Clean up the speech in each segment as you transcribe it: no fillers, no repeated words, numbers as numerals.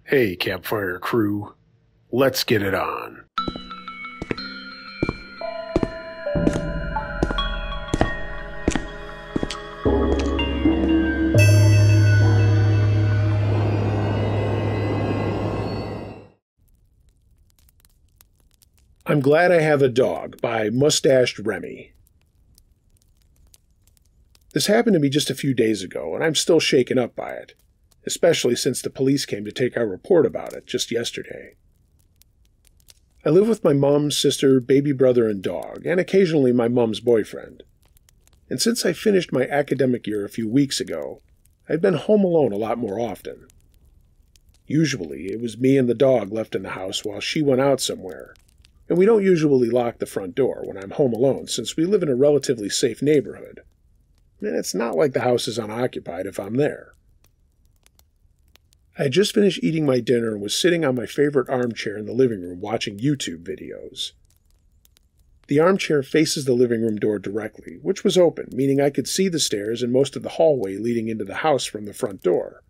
Hey, campfire crew, let's get it on. I'm Glad I Have a Dog by Mustached Remy. This happened to me just a few days ago, and I'm still shaken up by it, especially since the police came to take our report about it just yesterday. I live with my mom, sister, baby brother, and dog, and occasionally my mom's boyfriend. And since I finished my academic year a few weeks ago, I've been home alone a lot more often. Usually, it was me and the dog left in the house while she went out somewhere, and we don't usually lock the front door when I'm home alone since we live in a relatively safe neighborhood. And it's not like the house is unoccupied if I'm there. I had just finished eating my dinner and was sitting on my favorite armchair in the living room watching YouTube videos. The armchair faces the living room door directly, which was open, meaning I could see the stairs and most of the hallway leading into the house from the front door,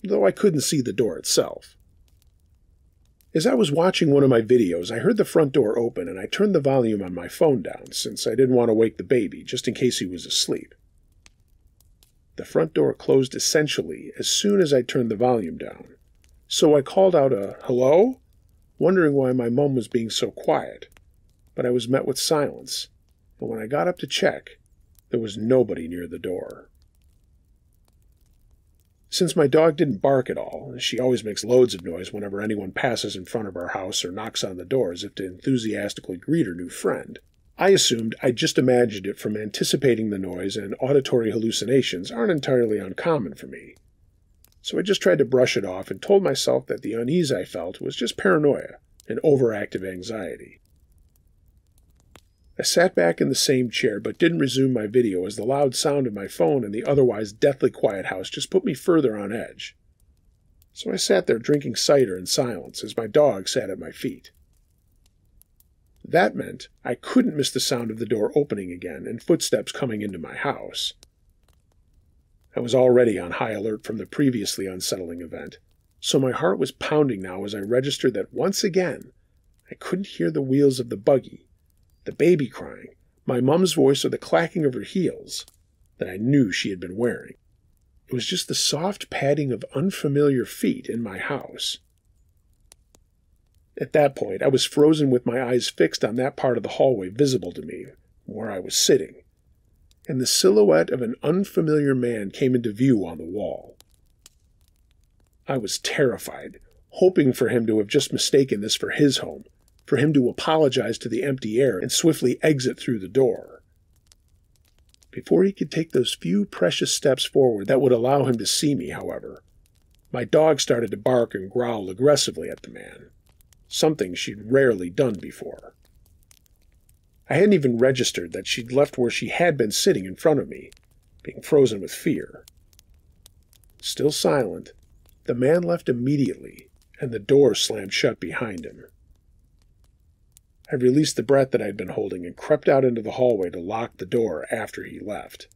though I couldn't see the door itself. As I was watching one of my videos, I heard the front door open and I turned the volume on my phone down since I didn't want to wake the baby, just in case he was asleep. The front door closed essentially as soon as I turned the volume down, so I called out a "hello?" wondering why my mom was being so quiet, but I was met with silence, and when I got up to check, there was nobody near the door. Since my dog didn't bark at all, she always makes loads of noise whenever anyone passes in front of our house or knocks on the door as if to enthusiastically greet her new friend. I assumed I'd just imagined it from anticipating the noise, and auditory hallucinations aren't entirely uncommon for me. So I just tried to brush it off and told myself that the unease I felt was just paranoia and overactive anxiety. I sat back in the same chair but didn't resume my video as the loud sound of my phone in the otherwise deathly quiet house just put me further on edge. So I sat there drinking cider in silence as my dog sat at my feet. That meant I couldn't miss the sound of the door opening again and footsteps coming into my house. I was already on high alert from the previously unsettling event, so my heart was pounding now as I registered that once again I couldn't hear the wheels of the buggy, the baby crying, my mom's voice, or the clacking of her heels that I knew she had been wearing. It was just the soft padding of unfamiliar feet in my house. At that point, I was frozen with my eyes fixed on that part of the hallway visible to me, where I was sitting, and the silhouette of an unfamiliar man came into view on the wall. I was terrified, hoping for him to have just mistaken this for his home, for him to apologize to the empty air and swiftly exit through the door. Before he could take those few precious steps forward that would allow him to see me, however, my dog started to bark and growl aggressively at the man, something she'd rarely done before. I hadn't even registered that she'd left where she had been sitting in front of me, being frozen with fear. Still silent, the man left immediately, and the door slammed shut behind him. I released the breath that I'd been holding and crept out into the hallway to lock the door after he left.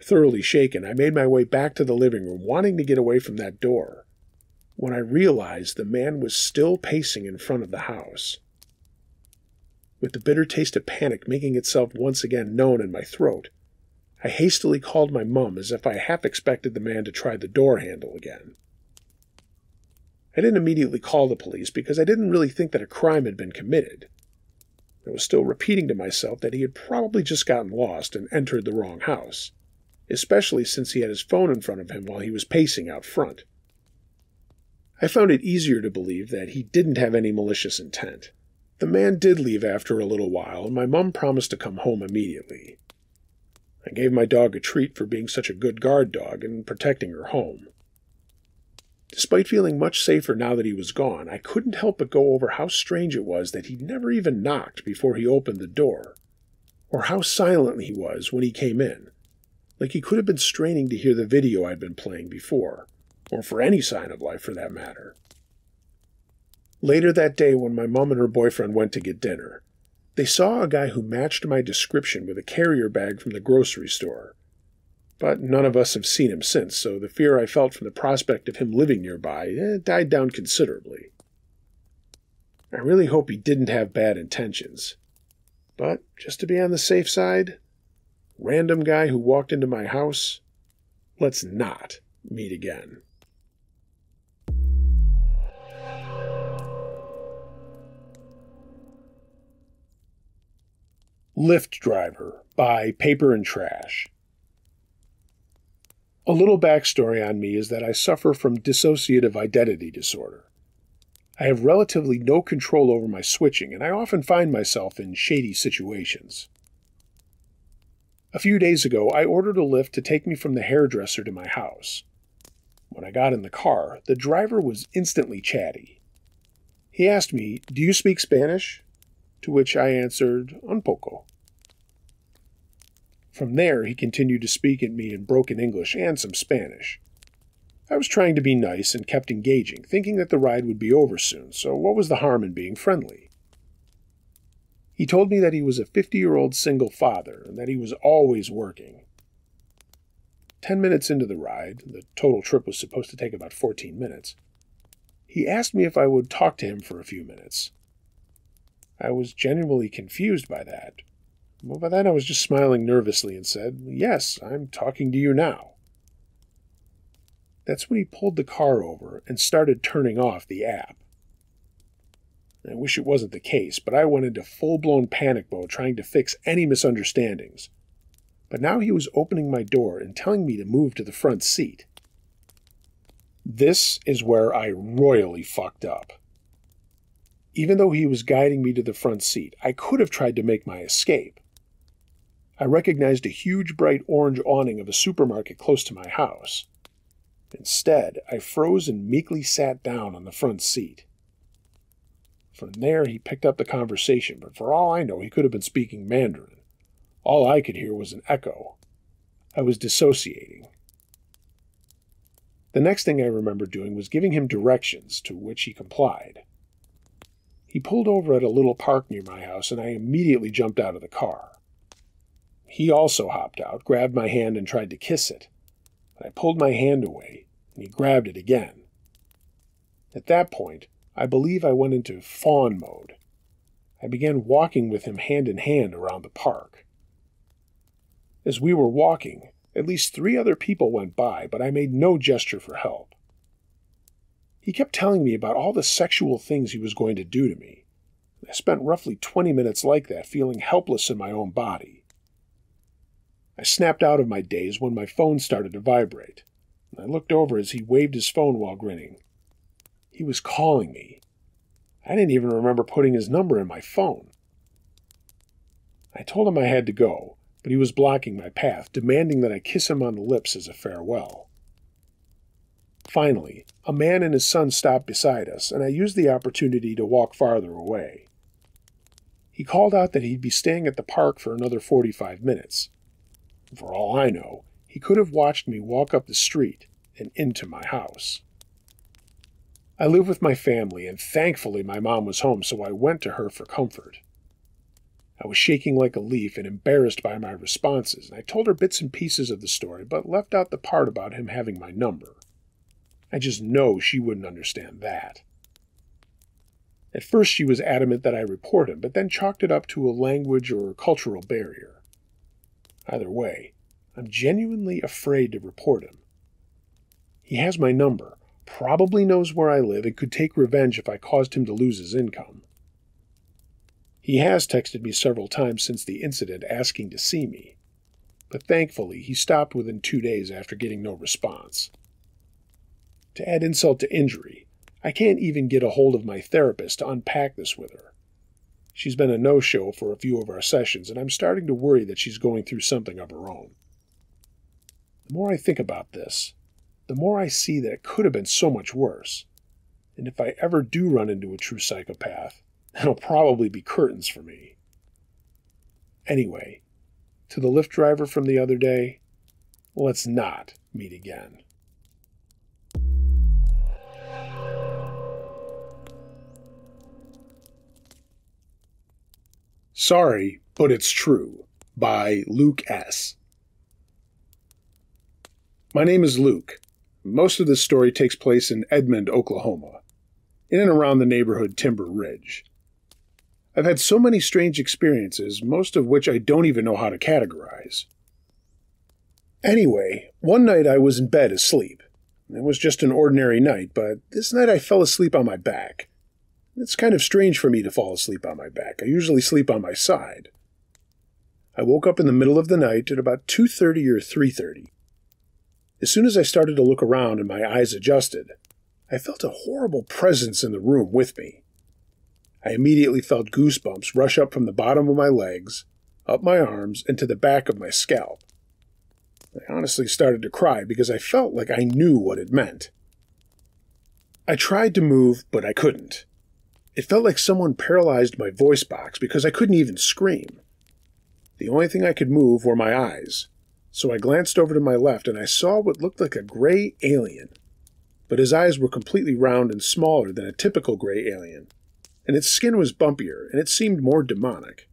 Thoroughly shaken, I made my way back to the living room, wanting to get away from that door, when I realized the man was still pacing in front of the house. With the bitter taste of panic making itself once again known in my throat, I hastily called my mom as if I half expected the man to try the door handle again. I didn't immediately call the police because I didn't really think that a crime had been committed. I was still repeating to myself that he had probably just gotten lost and entered the wrong house, especially since he had his phone in front of him while he was pacing out front. I found it easier to believe that he didn't have any malicious intent. The man did leave after a little while, and my mom promised to come home immediately. I gave my dog a treat for being such a good guard dog and protecting her home. Despite feeling much safer now that he was gone, I couldn't help but go over how strange it was that he never even knocked before he opened the door, or how silent he was when he came in, like he could have been straining to hear the video I'd been playing before, or for any sign of life for that matter. Later that day, when my mom and her boyfriend went to get dinner, they saw a guy who matched my description with a carrier bag from the grocery store. But none of us have seen him since, so the fear I felt from the prospect of him living nearby died down considerably. I really hope he didn't have bad intentions. But, just to be on the safe side, random guy who walked into my house, let's not meet again. Lyft Driver by Paper and Trash. A little backstory on me is that I suffer from dissociative identity disorder. I have relatively no control over my switching, and I often find myself in shady situations. A few days ago, I ordered a Lyft to take me from the hairdresser to my house. When I got in the car, the driver was instantly chatty. He asked me, "Do you speak Spanish?" To which I answered, "Un poco." From there, he continued to speak at me in broken English and some Spanish. I was trying to be nice and kept engaging, thinking that the ride would be over soon, so what was the harm in being friendly? He told me that he was a 50-year-old single father and that he was always working. 10 minutes into the ride, the total trip was supposed to take about 14 minutes, he asked me if I would talk to him for a few minutes. I was genuinely confused by that. Well, by then I was just smiling nervously and said, "Yes, I'm talking to you now." That's when he pulled the car over and started turning off the app. I wish it wasn't the case, but I went into full-blown panic mode trying to fix any misunderstandings. But now he was opening my door and telling me to move to the front seat. This is where I royally fucked up. Even though he was guiding me to the front seat, I could have tried to make my escape. I recognized a huge bright orange awning of a supermarket close to my house. Instead, I froze and meekly sat down on the front seat. From there, he picked up the conversation, but for all I know, he could have been speaking Mandarin. All I could hear was an echo. I was dissociating. The next thing I remember doing was giving him directions, to which he complied. He pulled over at a little park near my house, and I immediately jumped out of the car. He also hopped out, grabbed my hand, and tried to kiss it. But I pulled my hand away, and he grabbed it again. At that point, I believe I went into fawn mode. I began walking with him hand in hand around the park. As we were walking, at least 3 other people went by, but I made no gesture for help. He kept telling me about all the sexual things he was going to do to me. I spent roughly 20 minutes like that, feeling helpless in my own body. I snapped out of my daze when my phone started to vibrate. I looked over as he waved his phone while grinning. He was calling me. I didn't even remember putting his number in my phone. I told him I had to go, but he was blocking my path, demanding that I kiss him on the lips as a farewell. Finally, a man and his son stopped beside us, and I used the opportunity to walk farther away. He called out that he'd be staying at the park for another 45 minutes. For all I know, he could have watched me walk up the street and into my house. I live with my family, and thankfully my mom was home, so I went to her for comfort. I was shaking like a leaf and embarrassed by my responses, and I told her bits and pieces of the story, but left out the part about him having my number. I just know she wouldn't understand that. At first she was adamant that I report him, but then chalked it up to a language or cultural barrier. Either way, I'm genuinely afraid to report him. He has my number, probably knows where I live, and could take revenge if I caused him to lose his income. He has texted me several times since the incident asking to see me, but thankfully he stopped within 2 days after getting no response. To add insult to injury, I can't even get a hold of my therapist to unpack this with her. She's been a no-show for a few of our sessions, and I'm starting to worry that she's going through something of her own. The more I think about this, the more I see that it could have been so much worse. And if I ever do run into a true psychopath, it'll probably be curtains for me. Anyway, to the Lyft driver from the other day, let's not meet again. Sorry, but It's True by Luke S. My name is Luke. Most of this story takes place in Edmond, Oklahoma, in and around the neighborhood Timber Ridge. I've had so many strange experiences, most of which I don't even know how to categorize. Anyway, one night I was in bed asleep. It was just an ordinary night, but this night I fell asleep on my back. It's kind of strange for me to fall asleep on my back. I usually sleep on my side. I woke up in the middle of the night at about 2:30 or 3:30. As soon as I started to look around and my eyes adjusted, I felt a horrible presence in the room with me. I immediately felt goosebumps rush up from the bottom of my legs, up my arms, and to the back of my scalp. I honestly started to cry because I felt like I knew what it meant. I tried to move, but I couldn't. It felt like someone paralyzed my voice box because I couldn't even scream. The only thing I could move were my eyes, so I glanced over to my left and I saw what looked like a gray alien. But his eyes were completely round and smaller than a typical gray alien, and its skin was bumpier, and it seemed more demonic.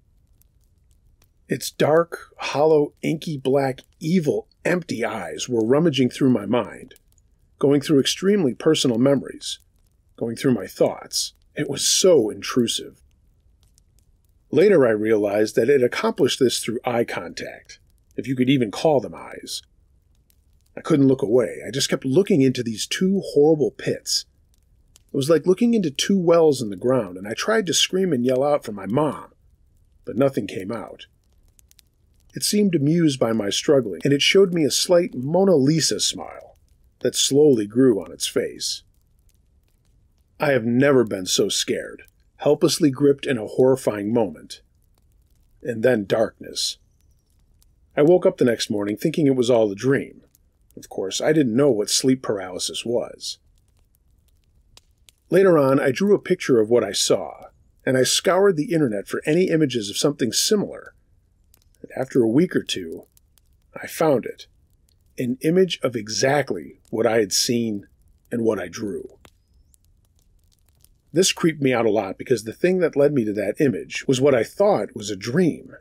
Its dark, hollow, inky black, evil, empty eyes were rummaging through my mind, going through extremely personal memories, going through my thoughts. It was so intrusive. Later I realized that it accomplished this through eye contact, if you could even call them eyes. I couldn't look away. I just kept looking into these two horrible pits. It was like looking into two wells in the ground, and I tried to scream and yell out for my mom, but nothing came out. It seemed amused by my struggling, and it showed me a slight Mona Lisa smile that slowly grew on its face. I have never been so scared, helplessly gripped in a horrifying moment. And then darkness. I woke up the next morning thinking it was all a dream. Of course, I didn't know what sleep paralysis was. Later on, I drew a picture of what I saw, and I scoured the internet for any images of something similar. And after a week or two, I found it. An image of exactly what I had seen and what I drew. This creeped me out a lot because the thing that led me to that image was what I thought was a dream.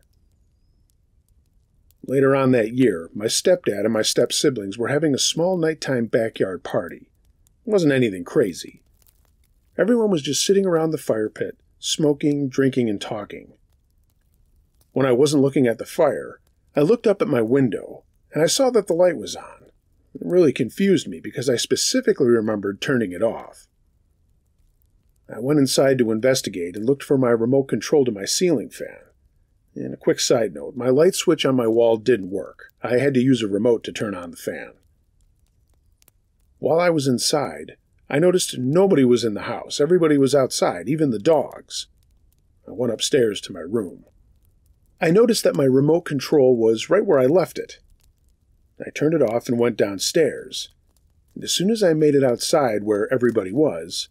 Later on that year, my stepdad and my step-siblings were having a small nighttime backyard party. It wasn't anything crazy. Everyone was just sitting around the fire pit, smoking, drinking, and talking. When I wasn't looking at the fire, I looked up at my window, and I saw that the light was on. It really confused me because I specifically remembered turning it off. I went inside to investigate and looked for my remote control to my ceiling fan. And a quick side note, my light switch on my wall didn't work. I had to use a remote to turn on the fan. While I was inside, I noticed nobody was in the house. Everybody was outside, even the dogs. I went upstairs to my room. I noticed that my remote control was right where I left it. I turned it off and went downstairs. And as soon as I made it outside where everybody was,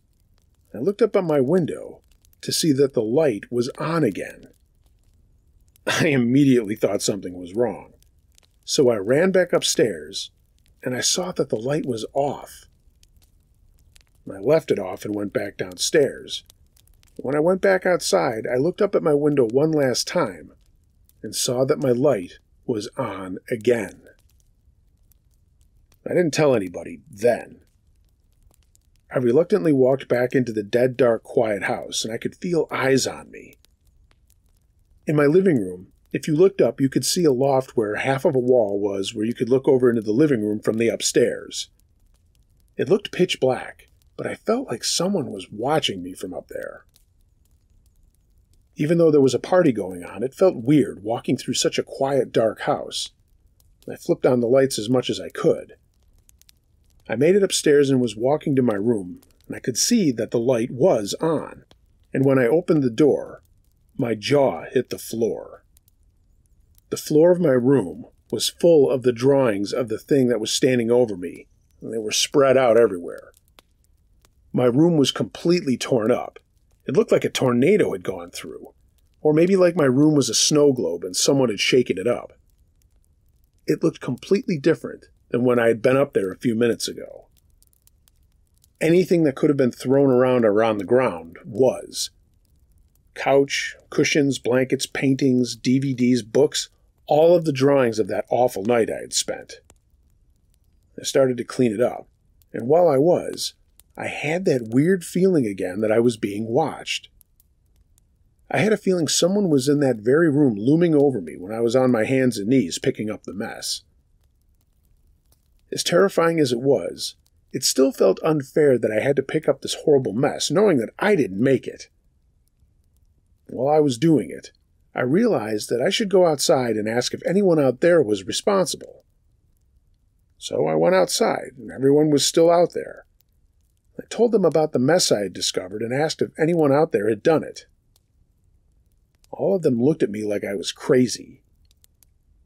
I looked up at my window to see that the light was on again. I immediately thought something was wrong. So I ran back upstairs, and I saw that the light was off. I left it off and went back downstairs. When I went back outside, I looked up at my window one last time and saw that my light was on again. I didn't tell anybody then. I reluctantly walked back into the dead, dark, quiet house, and I could feel eyes on me. In my living room, if you looked up, you could see a loft where half of a wall was where you could look over into the living room from the upstairs. It looked pitch black, but I felt like someone was watching me from up there. Even though there was a party going on, it felt weird walking through such a quiet, dark house. I flipped on the lights as much as I could. I made it upstairs and was walking to my room, and I could see that the light was on. And when I opened the door, my jaw hit the floor. The floor of my room was full of the drawings of the thing that was standing over me, and they were spread out everywhere. My room was completely torn up. It looked like a tornado had gone through, or maybe like my room was a snow globe and someone had shaken it up. It looked completely different than when I had been up there a few minutes ago. Anything that could have been thrown around the ground was. Couch, cushions, blankets, paintings, DVDs, books, all of the drawings of that awful night I had spent. I started to clean it up, and while I was, I had that weird feeling again that I was being watched. I had a feeling someone was in that very room looming over me when I was on my hands and knees picking up the mess. As terrifying as it was, it still felt unfair that I had to pick up this horrible mess, knowing that I didn't make it. While I was doing it, I realized that I should go outside and ask if anyone out there was responsible. So I went outside, and everyone was still out there. I told them about the mess I had discovered and asked if anyone out there had done it. All of them looked at me like I was crazy.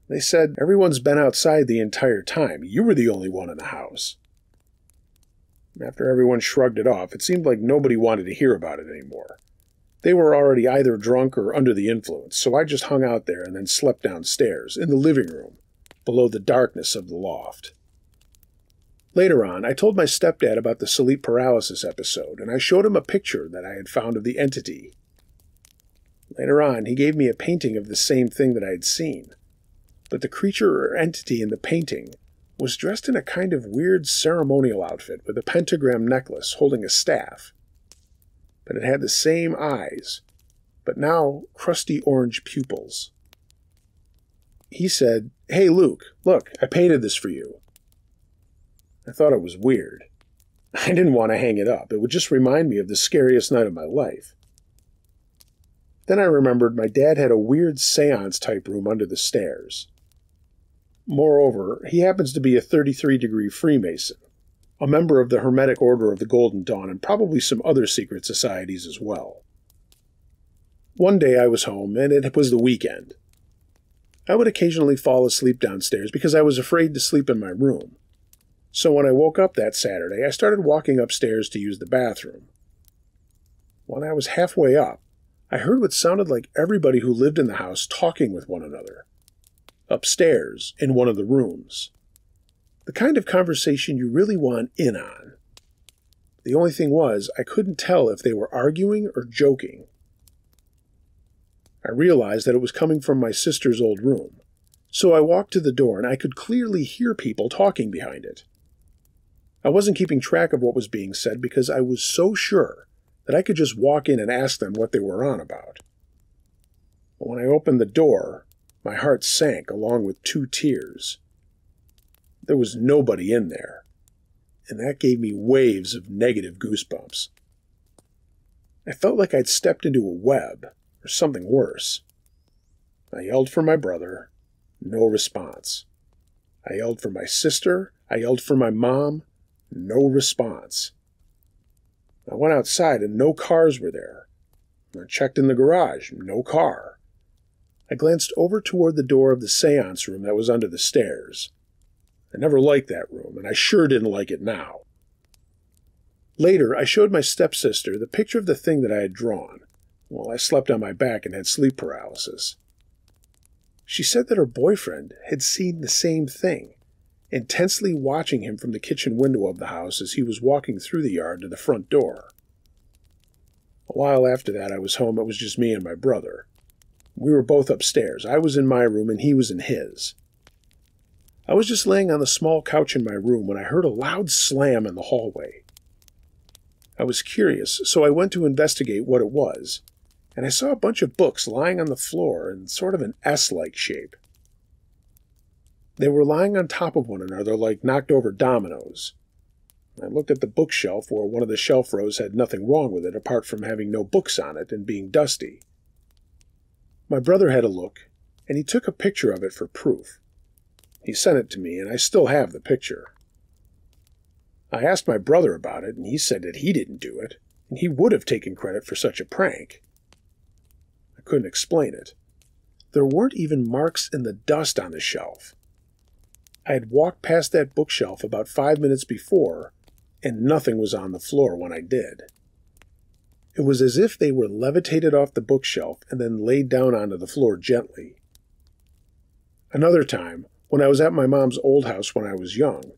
They said, "Everyone's been outside the entire time. You were the only one in the house." After everyone shrugged it off, it seemed like nobody wanted to hear about it anymore. They were already either drunk or under the influence, so I just hung out there and then slept downstairs, in the living room, below the darkness of the loft. Later on, I told my stepdad about the sleep paralysis episode, and I showed him a picture that I had found of the entity. Later on, he gave me a painting of the same thing that I had seen, but the creature or entity in the painting was dressed in a kind of weird ceremonial outfit with a pentagram necklace holding a staff. But it had the same eyes, but now crusty orange pupils. He said, "Hey Luke, look, I painted this for you." I thought it was weird. I didn't want to hang it up. It would just remind me of the scariest night of my life. Then I remembered my dad had a weird seance-type room under the stairs. Moreover, he happens to be a 33-degree Freemason, a member of the Hermetic Order of the Golden Dawn, and probably some other secret societies as well. One day I was home, and it was the weekend. I would occasionally fall asleep downstairs because I was afraid to sleep in my room. So when I woke up that Saturday, I started walking upstairs to use the bathroom. When I was halfway up, I heard what sounded like everybody who lived in the house talking with one another. Upstairs, in one of the rooms. The kind of conversation you really want in on. The only thing was, I couldn't tell if they were arguing or joking. I realized that it was coming from my sister's old room, so I walked to the door and I could clearly hear people talking behind it. I wasn't keeping track of what was being said because I was so sure that I could just walk in and ask them what they were on about. But when I opened the door, my heart sank along with 2 tears. There was nobody in there, and that gave me waves of negative goosebumps. I felt like I'd stepped into a web, or something worse. I yelled for my brother, no response. I yelled for my sister, I yelled for my mom, no response. I went outside and no cars were there. I checked in the garage, no car. I glanced over toward the door of the seance room that was under the stairs. I never liked that room, and I sure didn't like it now. Later, I showed my stepsister the picture of the thing that I had drawn, while I slept on my back and had sleep paralysis. She said that her boyfriend had seen the same thing, intensely watching him from the kitchen window of the house as he was walking through the yard to the front door. A while after that I was home, it was just me and my brother. We were both upstairs. I was in my room and he was in his. I was just laying on the small couch in my room when I heard a loud slam in the hallway. I was curious, so I went to investigate what it was, and I saw a bunch of books lying on the floor in sort of an S-like shape. They were lying on top of one another like knocked-over dominoes. I looked at the bookshelf where one of the shelf rows had nothing wrong with it apart from having no books on it and being dusty. My brother had a look, and he took a picture of it for proof. He sent it to me, and I still have the picture. I asked my brother about it, and he said that he didn't do it, and he would have taken credit for such a prank. I couldn't explain it. There weren't even marks in the dust on the shelf. I had walked past that bookshelf about 5 minutes before, and nothing was on the floor when I did. It was as if they were levitated off the bookshelf and then laid down onto the floor gently. Another time, when I was at my mom's old house when I was young,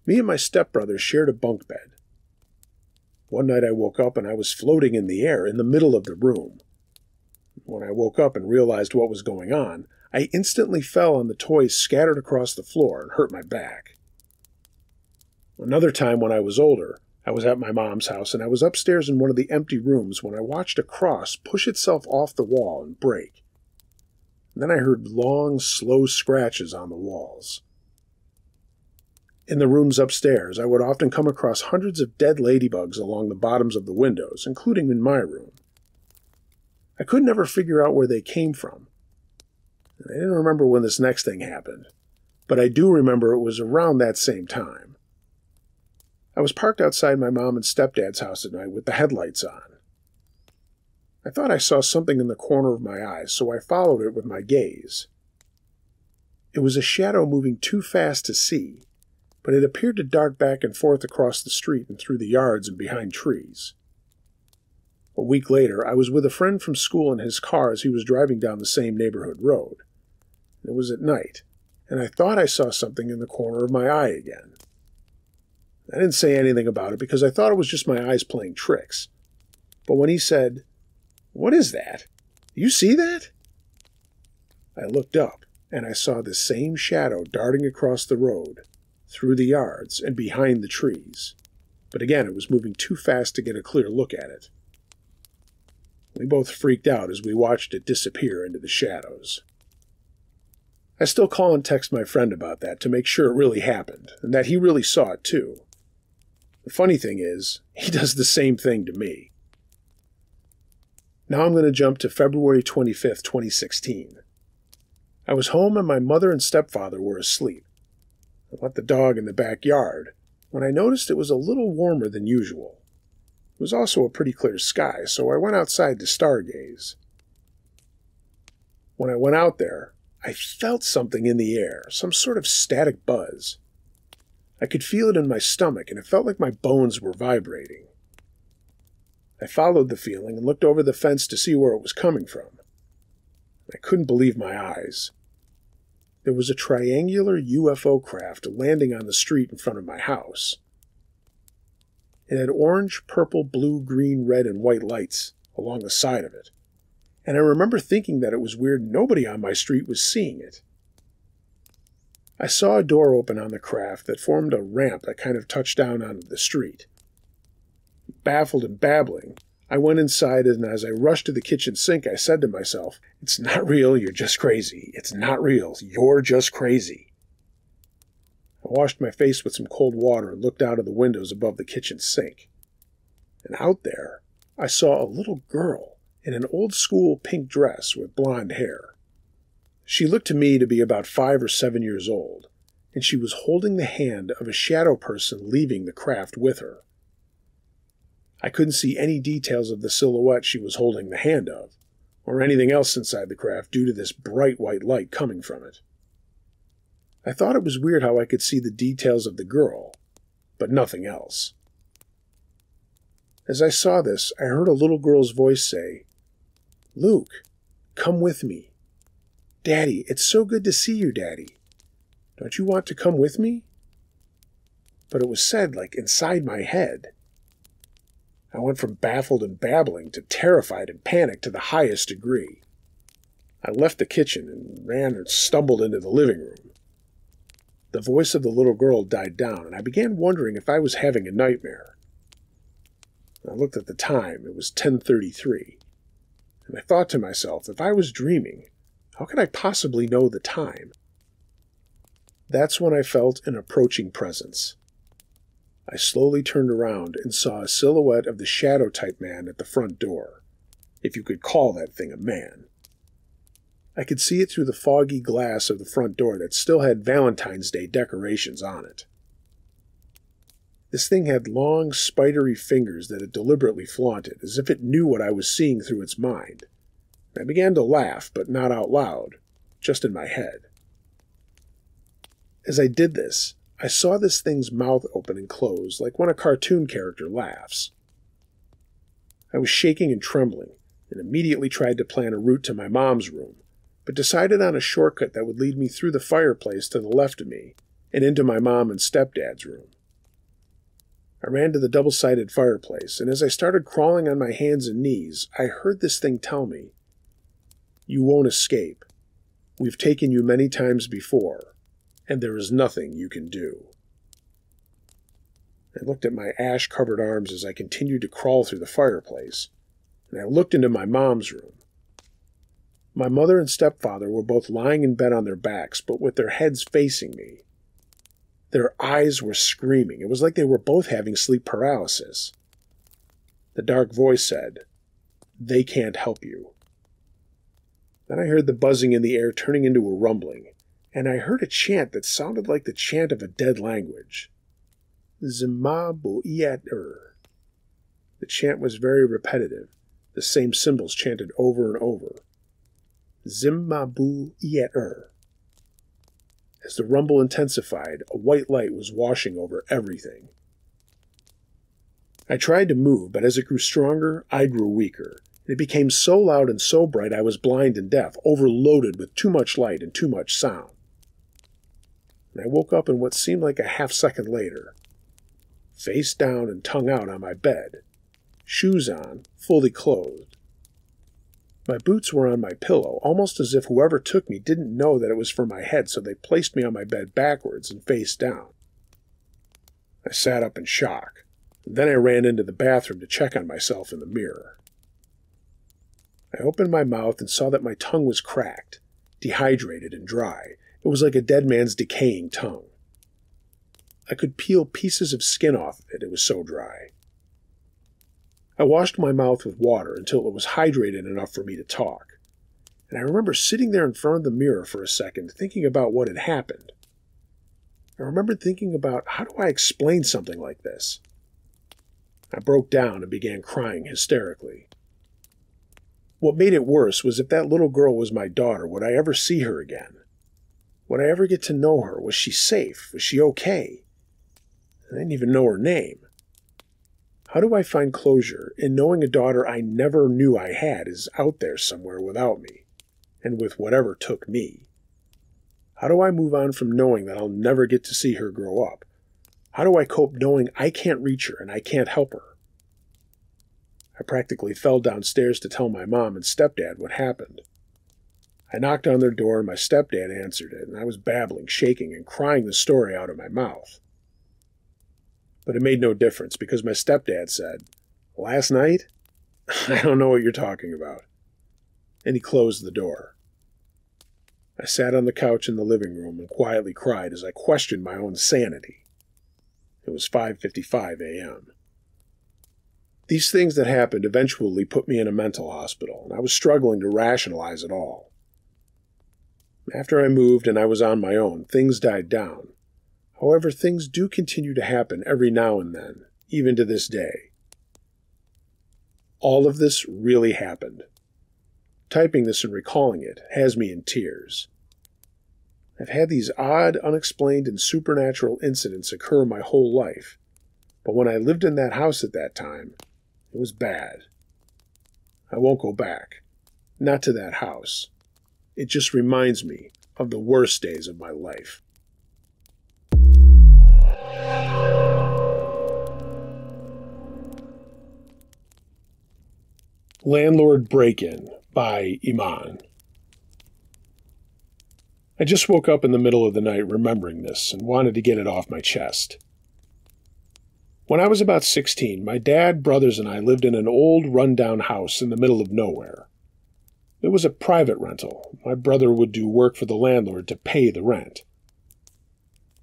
me and my stepbrother shared a bunk bed. One night I woke up and I was floating in the air in the middle of the room. When I woke up and realized what was going on, I instantly fell on the toys scattered across the floor and hurt my back. Another time when I was older, I was at my mom's house and I was upstairs in one of the empty rooms when I watched a cross push itself off the wall and break. And then I heard long, slow scratches on the walls. In the rooms upstairs, I would often come across hundreds of dead ladybugs along the bottoms of the windows, including in my room. I could never figure out where they came from. I didn't remember when this next thing happened, but I do remember it was around that same time. I was parked outside my mom and stepdad's house at night with the headlights on. I thought I saw something in the corner of my eye, so I followed it with my gaze. It was a shadow moving too fast to see, but it appeared to dart back and forth across the street and through the yards and behind trees. A week later, I was with a friend from school in his car as he was driving down the same neighborhood road. It was at night, and I thought I saw something in the corner of my eye again. I didn't say anything about it because I thought it was just my eyes playing tricks. But when he said, "What is that? You see that?" I looked up, and I saw the same shadow darting across the road, through the yards, and behind the trees. But again, it was moving too fast to get a clear look at it. We both freaked out as we watched it disappear into the shadows. I still call and text my friend about that to make sure it really happened, and that he really saw it too. The funny thing is, he does the same thing to me. Now I'm going to jump to February 25th, 2016. I was home and my mother and stepfather were asleep. I let the dog in the backyard when I noticed it was a little warmer than usual. It was also a pretty clear sky, so I went outside to stargaze. When I went out there, I felt something in the air, some sort of static buzz. I could feel it in my stomach, and it felt like my bones were vibrating. I followed the feeling and looked over the fence to see where it was coming from. I couldn't believe my eyes. There was a triangular UFO craft landing on the street in front of my house. It had orange, purple, blue, green, red, and white lights along the side of it. And I remember thinking that it was weird nobody on my street was seeing it. I saw a door open on the craft that formed a ramp that kind of touched down onto the street. Baffled and babbling, I went inside, and as I rushed to the kitchen sink, I said to myself, "It's not real, you're just crazy. It's not real, you're just crazy." I washed my face with some cold water and looked out of the windows above the kitchen sink. And out there, I saw a little girl in an old-school pink dress with blonde hair. She looked to me to be about 5 or 7 years old, and she was holding the hand of a shadow person leaving the craft with her. I couldn't see any details of the silhouette she was holding the hand of, or anything else inside the craft due to this bright white light coming from it. I thought it was weird how I could see the details of the girl, but nothing else. As I saw this, I heard a little girl's voice say, "Luke, come with me. Daddy, it's so good to see you, Daddy. Don't you want to come with me?" But it was said like inside my head. I went from baffled and babbling to terrified and panicked to the highest degree. I left the kitchen and ran and stumbled into the living room. The voice of the little girl died down, and I began wondering if I was having a nightmare. I looked at the time. It was 10:33. And I thought to myself, if I was dreaming, how could I possibly know the time? That's when I felt an approaching presence. I slowly turned around and saw a silhouette of the shadow-type man at the front door, if you could call that thing a man. I could see it through the foggy glass of the front door that still had Valentine's Day decorations on it. This thing had long, spidery fingers that it deliberately flaunted, as if it knew what I was seeing through its mind. I began to laugh, but not out loud, just in my head. As I did this, I saw this thing's mouth open and close, like when a cartoon character laughs. I was shaking and trembling, and immediately tried to plan a route to my mom's room, but decided on a shortcut that would lead me through the fireplace to the left of me, and into my mom and stepdad's room. I ran to the double-sided fireplace, and as I started crawling on my hands and knees, I heard this thing tell me, "You won't escape. We've taken you many times before, and there is nothing you can do." I looked at my ash-covered arms as I continued to crawl through the fireplace, and I looked into my mom's room. My mother and stepfather were both lying in bed on their backs, but with their heads facing me. Their eyes were screaming. It was like they were both having sleep paralysis. The dark voice said, "They can't help you." Then I heard the buzzing in the air turning into a rumbling, and I heard a chant that sounded like the chant of a dead language. Zima-bu-iat-ur. The chant was very repetitive, the same symbols chanted over and over. Zima-bu-iat-ur. As the rumble intensified, a white light was washing over everything. I tried to move, but as it grew stronger, I grew weaker. It became so loud and so bright I was blind and deaf, overloaded with too much light and too much sound. And I woke up in what seemed like a half-second later, face down and tongue out on my bed, shoes on, fully clothed. My boots were on my pillow, almost as if whoever took me didn't know that it was for my head, so they placed me on my bed backwards and face down. I sat up in shock, and then I ran into the bathroom to check on myself in the mirror. I opened my mouth and saw that my tongue was cracked, dehydrated and dry. It was like a dead man's decaying tongue. I could peel pieces of skin off of it, it was so dry. I washed my mouth with water until it was hydrated enough for me to talk, and I remember sitting there in front of the mirror for a second, thinking about what had happened. I remembered thinking about, how do I explain something like this? I broke down and began crying hysterically. What made it worse was if that little girl was my daughter, would I ever see her again? Would I ever get to know her? Was she safe? Was she okay? I didn't even know her name. How do I find closure in knowing a daughter I never knew I had is out there somewhere without me, and with whatever took me? How do I move on from knowing that I'll never get to see her grow up? How do I cope knowing I can't reach her and I can't help her? I practically fell downstairs to tell my mom and stepdad what happened. I knocked on their door and my stepdad answered it, and I was babbling, shaking, and crying the story out of my mouth. But it made no difference because my stepdad said, "Last night? I don't know what you're talking about." And he closed the door. I sat on the couch in the living room and quietly cried as I questioned my own sanity. It was 5:55 a.m. These things that happened eventually put me in a mental hospital, and I was struggling to rationalize it all. After I moved and I was on my own, things died down. However, things do continue to happen every now and then, even to this day. All of this really happened. Typing this and recalling it has me in tears. I've had these odd, unexplained, and supernatural incidents occur my whole life, but when I lived in that house at that time, it was bad. I won't go back. Not to that house. It just reminds me of the worst days of my life. Landlord Break-In by Iman. I just woke up in the middle of the night remembering this and wanted to get it off my chest. When I was about 16, my dad, brothers, and I lived in an old, run-down house in the middle of nowhere. It was a private rental. My brother would do work for the landlord to pay the rent.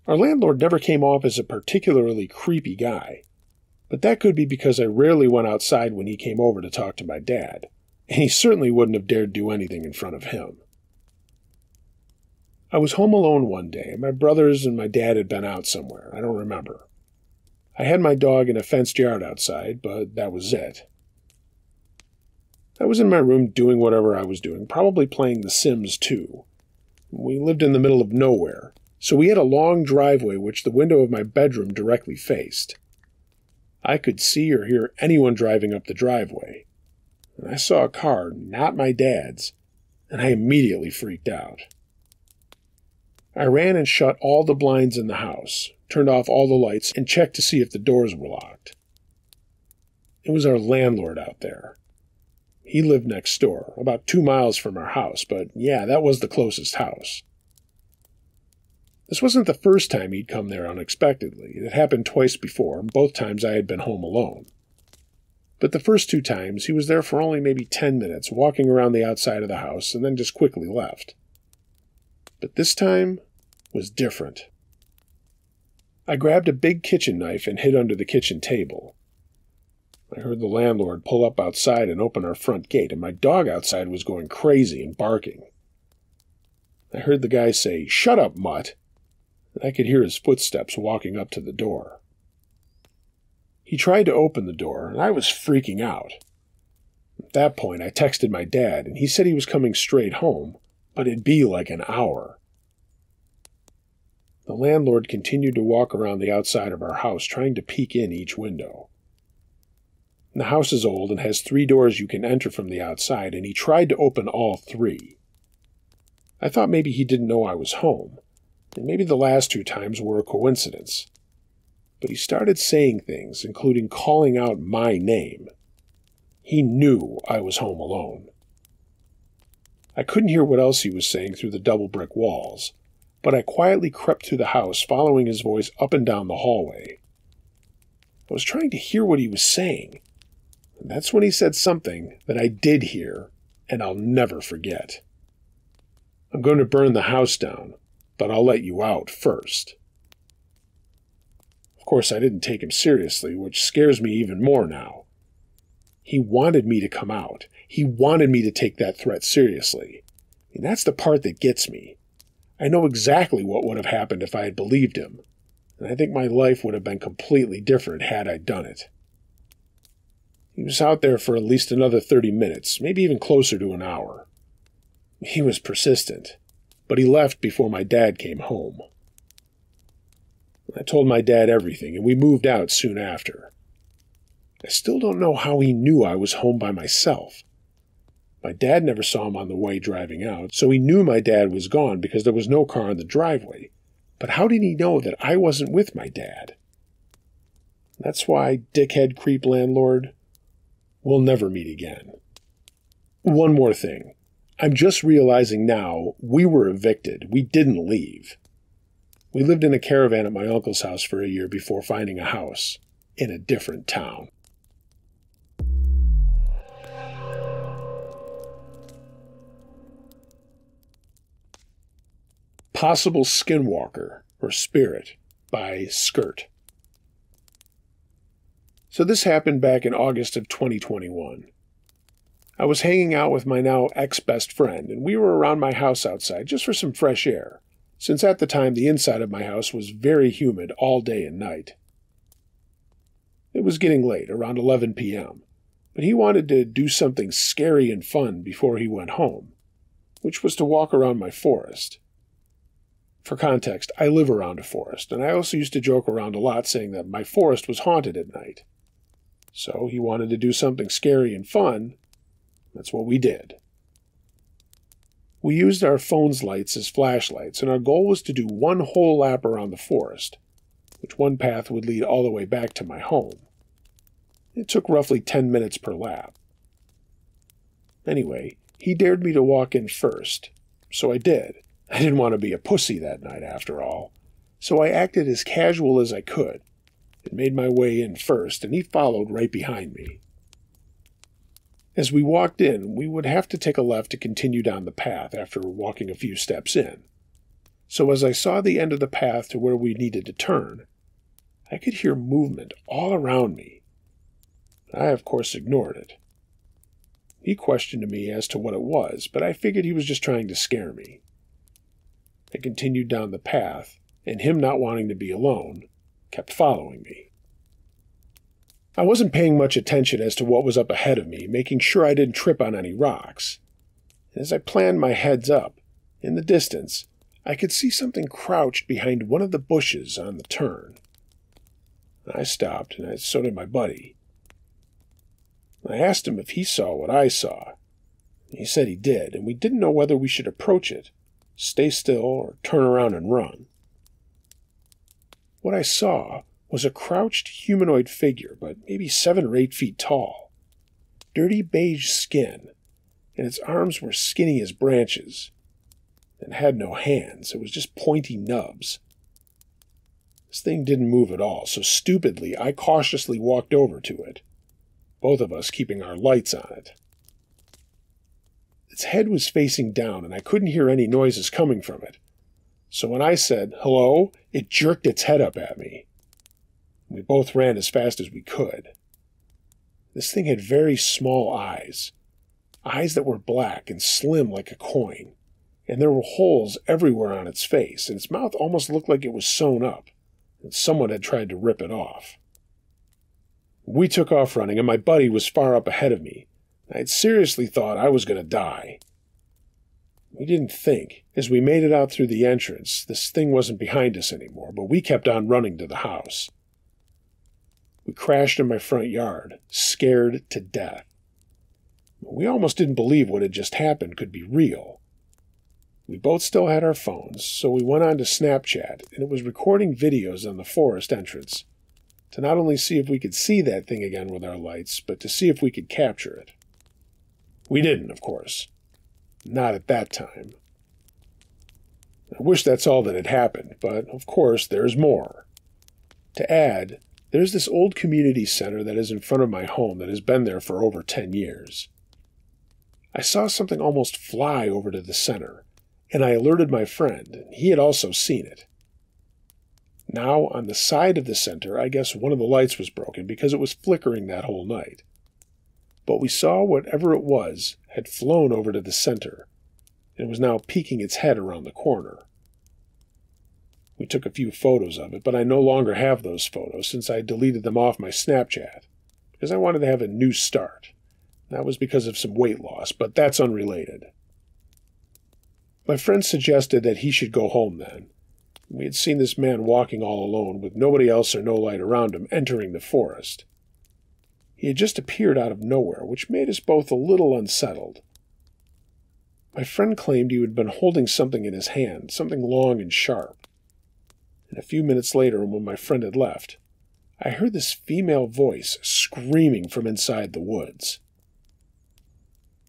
Our landlord never came off as a particularly creepy guy, but that could be because I rarely went outside when he came over to talk to my dad, and he certainly wouldn't have dared do anything in front of him. I was home alone one day, and my brothers and my dad had been out somewhere. I don't remember. I had my dog in a fenced yard outside, but that was it. I was in my room doing whatever I was doing, probably playing The Sims 2. We lived in the middle of nowhere, so we had a long driveway which the window of my bedroom directly faced. I could see or hear anyone driving up the driveway. I saw a car, not my dad's, and I immediately freaked out. I ran and shut all the blinds in the house, turned off all the lights, and checked to see if the doors were locked. It was our landlord out there. He lived next door, about 2 miles from our house, but yeah, that was the closest house. This wasn't the first time he'd come there unexpectedly. It had happened twice before, and both times I had been home alone. But the first 2 times, he was there for only maybe 10 minutes, walking around the outside of the house, and then just quickly left. But this time was different. I grabbed a big kitchen knife and hid under the kitchen table. I heard the landlord pull up outside and open our front gate, and my dog outside was going crazy and barking. I heard the guy say, "Shut up, mutt," and I could hear his footsteps walking up to the door. He tried to open the door, and I was freaking out. At that point, I texted my dad, and he said he was coming straight home, but it'd be like an hour. The landlord continued to walk around the outside of our house, trying to peek in each window. The house is old and has 3 doors you can enter from the outside, and he tried to open all 3. I thought maybe he didn't know I was home, and maybe the last 2 times were a coincidence. But he started saying things, including calling out my name. He knew I was home alone. I couldn't hear what else he was saying through the double brick walls, but I quietly crept through the house, following his voice up and down the hallway. I was trying to hear what he was saying, and that's when he said something that I did hear, and I'll never forget. "I'm going to burn the house down, but I'll let you out first." Of course, I didn't take him seriously, which scares me even more now. He wanted me to come out. He wanted me to take that threat seriously. And that's the part that gets me. I know exactly what would have happened if I had believed him, and I think my life would have been completely different had I done it. He was out there for at least another 30 minutes, maybe even closer to an hour. He was persistent, but he left before my dad came home. I told my dad everything, and we moved out soon after. I still don't know how he knew I was home by myself. My dad never saw him on the way driving out, so he knew my dad was gone because there was no car in the driveway. But how did he know that I wasn't with my dad? That's why, dickhead creep landlord, we'll never meet again. One more thing. I'm just realizing now we were evicted. We didn't leave. We lived in a caravan at my uncle's house for a year before finding a house in a different town. Possible Skinwalker, or Spirit, by Skirt. So this happened back in August of 2021. I was hanging out with my now ex-best friend, and we were around my house outside just for some fresh air, since at the time the inside of my house was very humid all day and night. It was getting late, around 11 p.m., but he wanted to do something scary and fun before he went home, which was to walk around my forest. For context, I live around a forest, and I also used to joke around a lot saying that my forest was haunted at night. So he wanted to do something scary and fun. That's what we did. We used our phone's lights as flashlights, and our goal was to do one whole lap around the forest, which one path would lead all the way back to my home. It took roughly 10 minutes per lap. Anyway, he dared me to walk in first, so I did. I didn't want to be a pussy that night, after all, so I acted as casual as I could and made my way in first, and he followed right behind me. As we walked in, we would have to take a left to continue down the path after walking a few steps in. So as I saw the end of the path to where we needed to turn, I could hear movement all around me. I, of course, ignored it. He questioned me as to what it was, but I figured he was just trying to scare me. I continued down the path, and him not wanting to be alone, kept following me. I wasn't paying much attention as to what was up ahead of me, making sure I didn't trip on any rocks. As I planned my heads up, in the distance, I could see something crouched behind one of the bushes on the turn. I stopped, and so did my buddy. I asked him if he saw what I saw. He said he did, and we didn't know whether we should approach it, stay still, or turn around and run. What I saw was a crouched humanoid figure, but maybe 7 or 8 feet tall. Dirty beige skin, and its arms were skinny as branches. and had no hands. It was just pointy nubs. This thing didn't move at all, so stupidly I cautiously walked over to it, both of us keeping our lights on it. Its head was facing down, and I couldn't hear any noises coming from it. So when I said, "Hello," it jerked its head up at me. We both ran as fast as we could. This thing had very small eyes that were black and slim like a coin, and there were holes everywhere on its face, and its mouth almost looked like it was sewn up, and someone had tried to rip it off. We took off running, and my buddy was far up ahead of me. I had seriously thought I was going to die. We didn't think. As we made it out through the entrance, this thing wasn't behind us anymore, but we kept on running to the house. We crashed in my front yard, scared to death. We almost didn't believe what had just happened could be real. We both still had our phones, so we went on to Snapchat, and it was recording videos on the forest entrance, to not only see if we could see that thing again with our lights, but to see if we could capture it. We didn't, of course. Not at that time. I wish that's all that had happened, but of course there's more. To add, there's this old community center that is in front of my home that has been there for over 10 years. I saw something almost fly over to the center, and I alerted my friend, and he had also seen it. Now, on the side of the center, I guess one of the lights was broken because it was flickering that whole night. But we saw whatever it was had flown over to the center, and was now peeking its head around the corner. We took a few photos of it, but I no longer have those photos since I deleted them off my Snapchat, because I wanted to have a new start. That was because of some weight loss, but that's unrelated. My friend suggested that he should go home then. We had seen this man walking all alone, with nobody else or no light around him, entering the forest. He had just appeared out of nowhere, which made us both a little unsettled. My friend claimed he had been holding something in his hand, something long and sharp. And a few minutes later, when my friend had left, I heard this female voice screaming from inside the woods.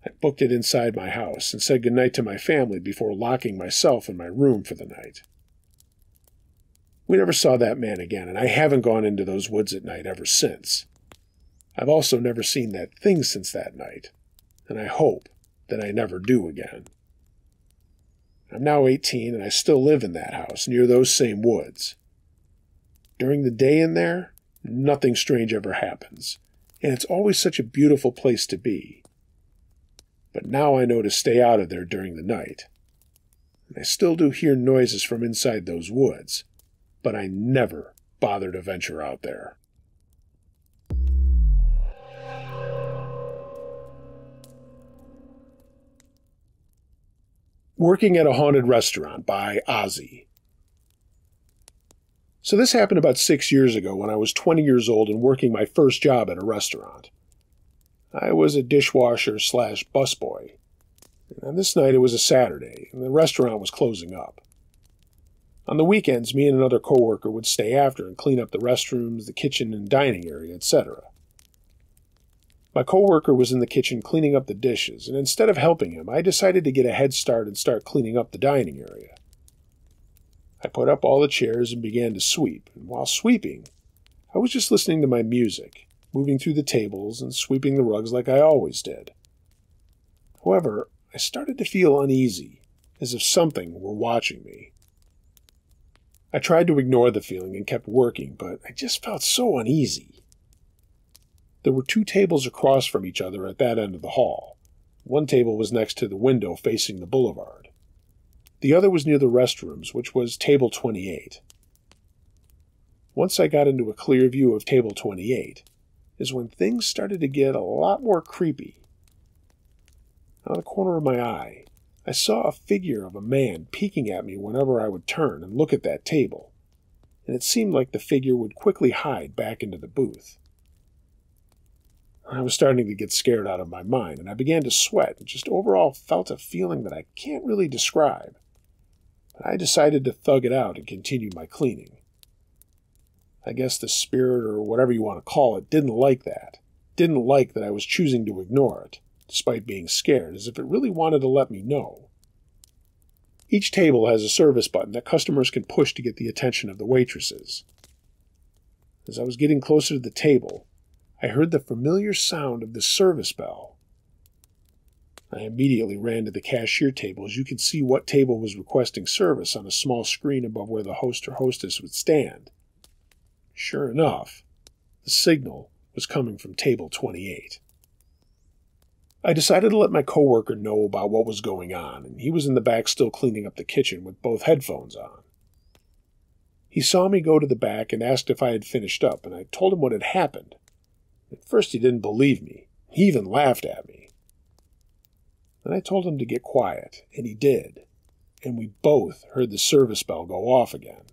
I booked it inside my house and said goodnight to my family before locking myself in my room for the night. We never saw that man again, and I haven't gone into those woods at night ever since. I've also never seen that thing since that night, and I hope that I never do again. I'm now 18, and I still live in that house near those same woods. During the day in there, nothing strange ever happens, and it's always such a beautiful place to be. But now I know to stay out of there during the night. And I still do hear noises from inside those woods, but I never bother to venture out there. Working at a Haunted Restaurant by Ozzy. So this happened about 6 years ago when I was 20 years old and working my first job at a restaurant. I was a dishwasher/busboy. On this night it was a Saturday, and the restaurant was closing up. On the weekends, me and another coworker would stay after and clean up the restrooms, the kitchen and dining area, etc. My coworker was in the kitchen cleaning up the dishes, and instead of helping him, I decided to get a head start and start cleaning up the dining area. I put up all the chairs and began to sweep, and while sweeping, I was just listening to my music, moving through the tables and sweeping the rugs like I always did. However, I started to feel uneasy, as if something were watching me. I tried to ignore the feeling and kept working, but I just felt so uneasy. There were 2 tables across from each other at that end of the hall. One table was next to the window facing the boulevard. The other was near the restrooms, which was table 28. Once I got into a clear view of table 28, is when things started to get a lot more creepy. Out of the corner of my eye, I saw a figure of a man peeking at me whenever I would turn and look at that table, and it seemed like the figure would quickly hide back into the booth. I was starting to get scared out of my mind, and I began to sweat and just overall felt a feeling that I can't really describe. But I decided to thug it out and continue my cleaning. I guess the spirit, or whatever you want to call it, didn't like that. Didn't like that I was choosing to ignore it, despite being scared, as if it really wanted to let me know. Each table has a service button that customers can push to get the attention of the waitresses. As I was getting closer to the table, I heard the familiar sound of the service bell. I immediately ran to the cashier table, as you could see what table was requesting service on a small screen above where the host or hostess would stand. Sure enough, the signal was coming from table 28. I decided to let my coworker know about what was going on, and he was in the back still cleaning up the kitchen with both headphones on. He saw me go to the back and asked if I had finished up, and I told him what had happened. At first he didn't believe me. He even laughed at me. Then I told him to get quiet, and he did, and we both heard the service bell go off again.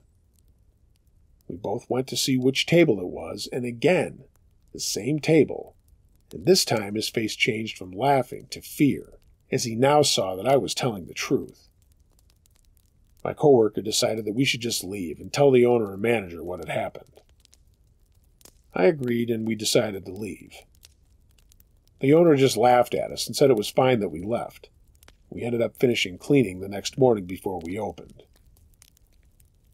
We both went to see which table it was, and again, the same table, and this time his face changed from laughing to fear, as he now saw that I was telling the truth. My coworker decided that we should just leave and tell the owner and manager what had happened. I agreed, and we decided to leave. The owner just laughed at us and said it was fine that we left. We ended up finishing cleaning the next morning before we opened.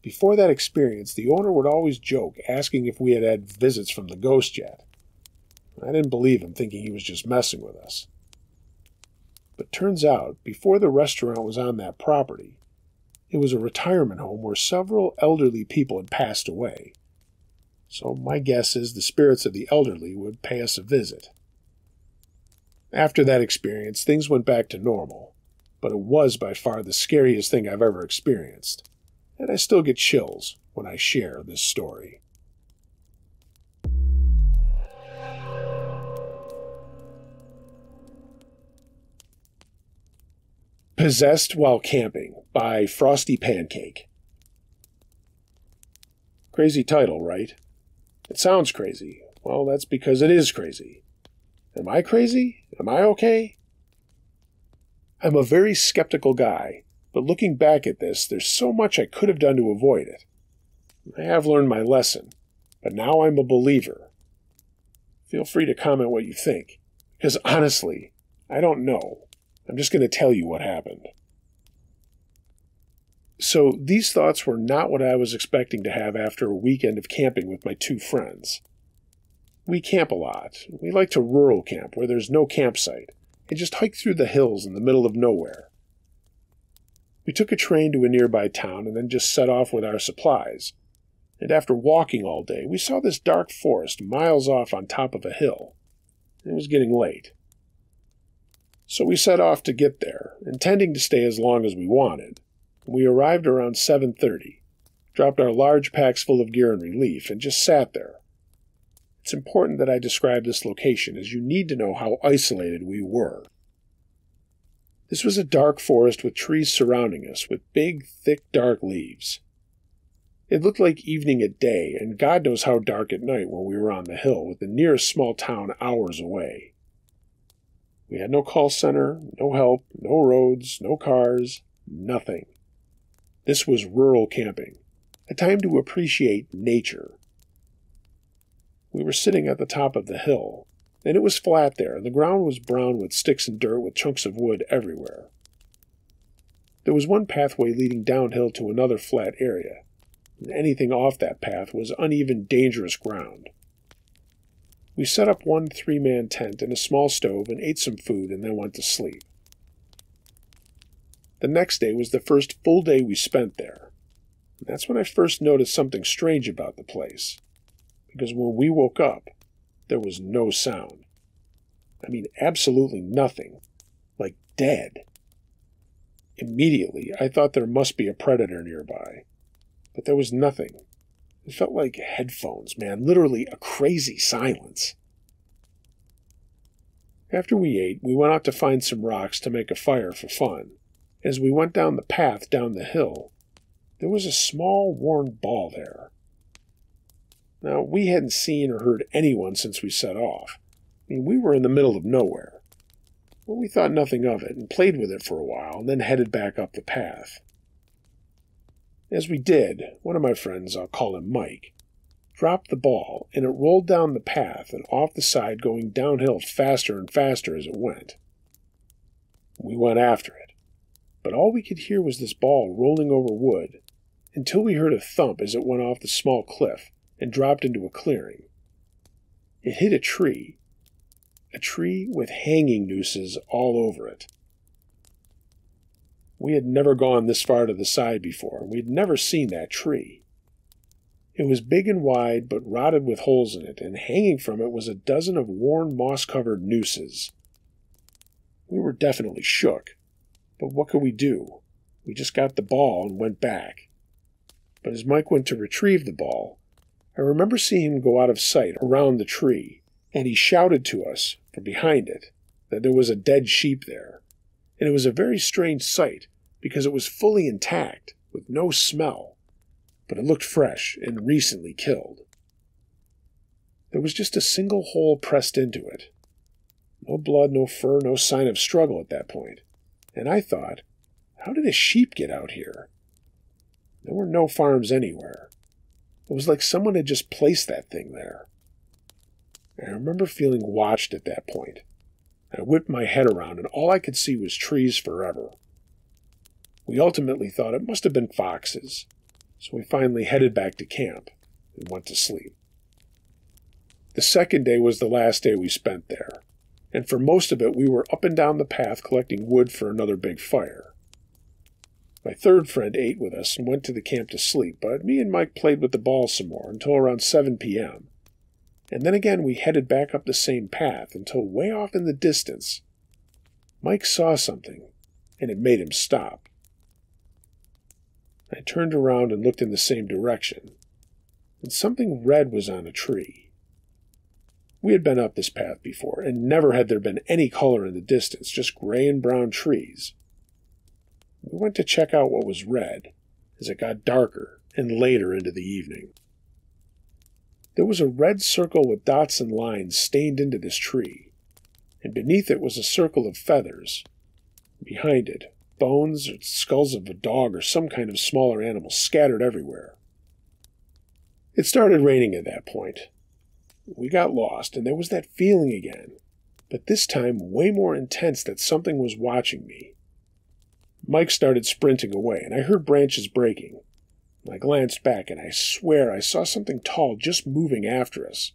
Before that experience, the owner would always joke, asking if we had had visits from the ghost yet. I didn't believe him, thinking he was just messing with us. But turns out, before the restaurant was on that property, it was a retirement home where several elderly people had passed away. So my guess is the spirits of the elderly would pay us a visit. After that experience, things went back to normal, but it was by far the scariest thing I've ever experienced, and I still get chills when I share this story. Possessed While Camping by Frosty Pancake. Crazy title, right? It sounds crazy. Well, that's because it is crazy. Am I crazy? Am I okay? I'm a very skeptical guy, but looking back at this, there's so much I could have done to avoid it. I have learned my lesson, but now I'm a believer. Feel free to comment what you think, because honestly, I don't know. I'm just going to tell you what happened. So these thoughts were not what I was expecting to have after a weekend of camping with my two friends. We camp a lot. We like to rural camp where there's no campsite and just hike through the hills in the middle of nowhere. We took a train to a nearby town and then just set off with our supplies. And after walking all day, we saw this dark forest miles off on top of a hill. It was getting late. So we set off to get there, intending to stay as long as we wanted. We arrived around 7:30, dropped our large packs full of gear and relief, and just sat there. It's important that I describe this location, as you need to know how isolated we were. This was a dark forest with trees surrounding us, with big, thick, dark leaves. It looked like evening at day, and God knows how dark at night when we were on the hill, with the nearest small town hours away. We had no call center, no help, no roads, no cars, nothing. This was rural camping, a time to appreciate nature. We were sitting at the top of the hill, and it was flat there, and the ground was brown with sticks and dirt with chunks of wood everywhere. There was one pathway leading downhill to another flat area, and anything off that path was uneven, dangerous ground. We set up one 3-man tent and a small stove and ate some food and then went to sleep. The next day was the first full day we spent there. And that's when I first noticed something strange about the place. Because when we woke up, there was no sound. I mean, absolutely nothing. Like dead. Immediately, I thought there must be a predator nearby. But there was nothing. It felt like headphones, man. Literally a crazy silence. After we ate, we went out to find some rocks to make a fire for fun. As we went down the path down the hill, there was a small worn ball there. Now, we hadn't seen or heard anyone since we set off. I mean, we were in the middle of nowhere. But we thought nothing of it and played with it for a while and then headed back up the path. As we did, one of my friends, I'll call him Mike, dropped the ball and it rolled down the path and off the side, going downhill faster and faster as it went. We went after it. but all we could hear was this ball rolling over wood, until we heard a thump as it went off the small cliff and dropped into a clearing. It hit a tree with hanging nooses all over it. We had never gone this far to the side before, and we had never seen that tree. It was big and wide, but rotted with holes in it, and hanging from it was a dozen of worn, moss-covered nooses. We were definitely shook, but what could we do? We just got the ball and went back. But as Mike went to retrieve the ball, I remember seeing him go out of sight around the tree, and he shouted to us from behind it that there was a dead sheep there, and it was a very strange sight because it was fully intact, with no smell, but it looked fresh and recently killed. There was just a single hole pressed into it. No blood, no fur, no sign of struggle at that point, and I thought, how did a sheep get out here? There were no farms anywhere. It was like someone had just placed that thing there. I remember feeling watched at that point. I whipped my head around, and all I could see was trees forever. We ultimately thought it must have been foxes, so we finally headed back to camp and went to sleep. The second day was the last day we spent there, and for most of it we were up and down the path collecting wood for another big fire. My third friend ate with us and went to the camp to sleep, but me and Mike played with the ball some more until around 7 p.m., and then again we headed back up the same path until way off in the distance, Mike saw something, and it made him stop. I turned around and looked in the same direction, and something red was on a tree. We had been up this path before, and never had there been any color in the distance, just gray and brown trees. We went to check out what was red, as it got darker and later into the evening. There was a red circle with dots and lines stained into this tree, and beneath it was a circle of feathers. Behind it, bones or skulls of a dog or some kind of smaller animal scattered everywhere. It started raining at that point. We got lost, and there was that feeling again, but this time way more intense that something was watching me. Mike started sprinting away, and I heard branches breaking. I glanced back, and I swear I saw something tall just moving after us,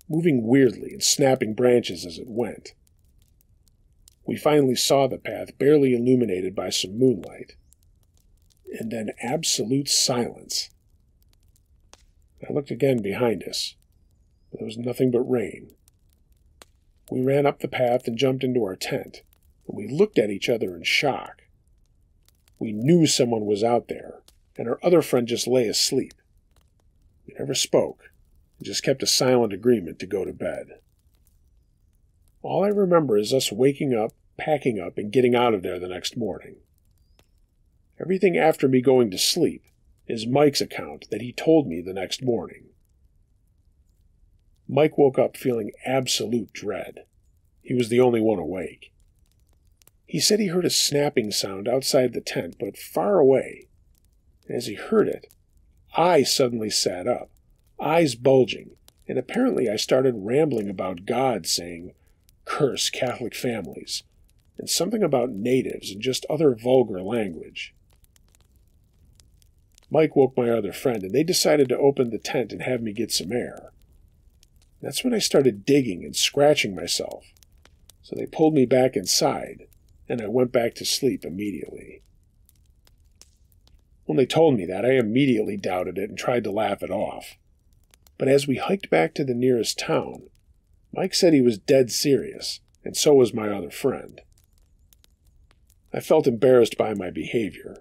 moving weirdly and snapping branches as it went. We finally saw the path barely illuminated by some moonlight, and then absolute silence. I looked again behind us, but there was nothing but rain. We ran up the path and jumped into our tent, and we looked at each other in shock. We knew someone was out there, and our other friend just lay asleep. We never spoke, and just kept a silent agreement to go to bed. All I remember is us waking up, packing up, and getting out of there the next morning. Everything after me going to sleep is Mike's account that he told me the next morning. Mike woke up feeling absolute dread. He was the only one awake. He said he heard a snapping sound outside the tent, but far away. And as he heard it, I suddenly sat up, eyes bulging, and apparently I started rambling about God, saying, "Curse Catholic families," and something about natives and just other vulgar language. Mike woke my other friend, and they decided to open the tent and have me get some air. That's when I started digging and scratching myself, so they pulled me back inside, and I went back to sleep immediately. When they told me that, I immediately doubted it and tried to laugh it off. But as we hiked back to the nearest town, Mike said he was dead serious, and so was my other friend. I felt embarrassed by my behavior.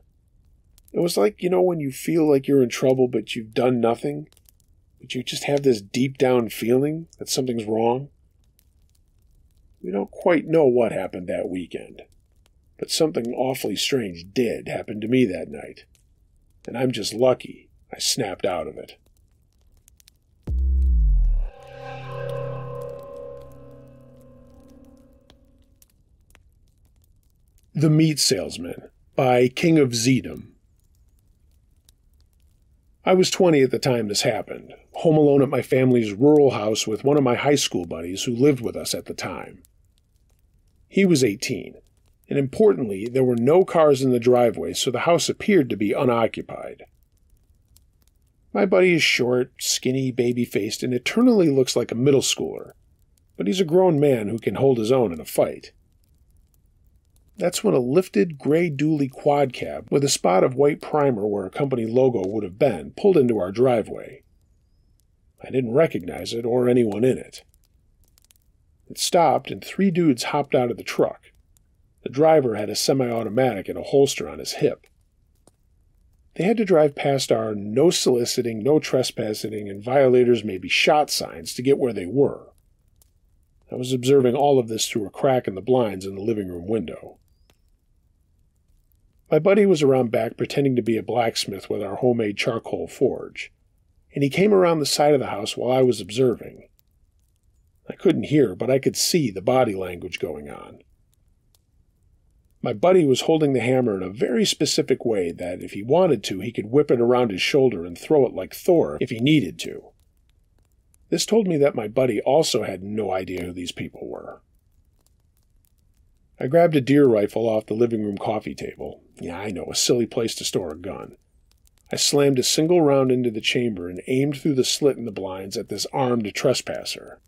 It was like, when you feel like you're in trouble but you've done nothing, but you just have this deep down feeling that something's wrong. We don't quite know what happened that weekend, but something awfully strange did happen to me that night. And I'm just lucky I snapped out of it. The Meat Salesman by King of Zedom. I was 20 at the time this happened, home alone at my family's rural house with one of my high school buddies who lived with us at the time. He was 18, And importantly, there were no cars in the driveway, so the house appeared to be unoccupied. My buddy is short, skinny, baby-faced, and eternally looks like a middle schooler, but he's a grown man who can hold his own in a fight. That's when a lifted gray dually quad cab with a spot of white primer where a company logo would have been pulled into our driveway. I didn't recognize it or anyone in it. It stopped and 3 dudes hopped out of the truck. The driver had a semi-automatic and a holster on his hip. They had to drive past our no soliciting, no trespassing, and violators may be shot signs to get where they were. I was observing all of this through a crack in the blinds in the living room window. My buddy was around back pretending to be a blacksmith with our homemade charcoal forge, and he came around the side of the house while I was observing. I couldn't hear, but I could see the body language going on. My buddy was holding the hammer in a very specific way that, if he wanted to, he could whip it around his shoulder and throw it like Thor if he needed to. This told me that my buddy also had no idea who these people were. I grabbed a deer rifle off the living room coffee table. Yeah, I know, a silly place to store a gun. I slammed a single round into the chamber and aimed through the slit in the blinds at this armed trespasser.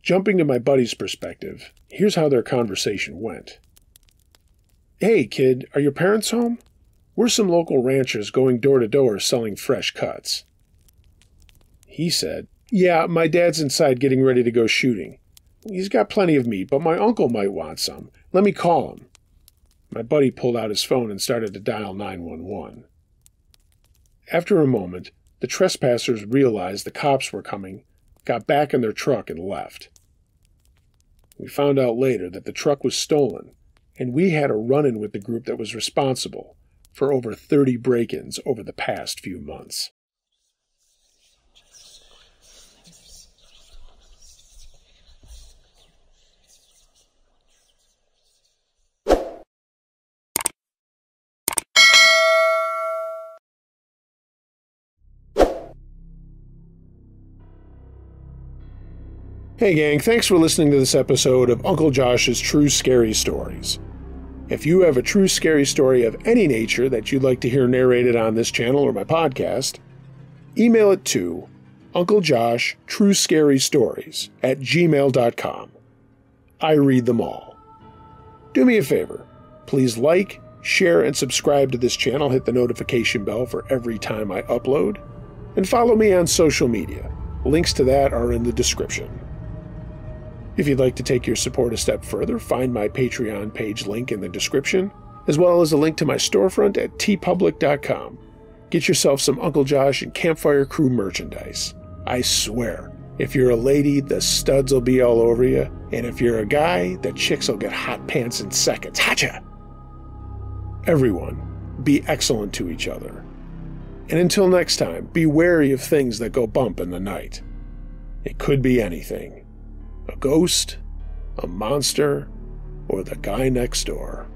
Jumping to my buddy's perspective, here's how their conversation went. "Hey, kid, are your parents home? We're some local ranchers going door to door selling fresh cuts." He said, "Yeah, my dad's inside getting ready to go shooting. He's got plenty of meat, but my uncle might want some. Let me call him." My buddy pulled out his phone and started to dial 911. After a moment, the trespassers realized the cops were coming, got back in their truck, and left. We found out later that the truck was stolen, and we had a run-in with the group that was responsible for over 30 break-ins over the past few months. Hey gang, thanks for listening to this episode of Uncle Josh's True Scary Stories. If you have a true scary story of any nature that you'd like to hear narrated on this channel or my podcast, email it to unclejoshtruescarystories@gmail.com. I read them all. Do me a favor, please like, share, and subscribe to this channel. Hit the notification bell for every time I upload, and follow me on social media. Links to that are in the description. If you'd like to take your support a step further, find my Patreon page link in the description, as well as a link to my storefront at tpublic.com. Get yourself some Uncle Josh and Campfire Crew merchandise. I swear, if you're a lady, the studs will be all over you, and if you're a guy, the chicks will get hot pants in seconds. Hacha! Everyone, be excellent to each other. And until next time, be wary of things that go bump in the night. It could be anything. A ghost, a monster, or the guy next door.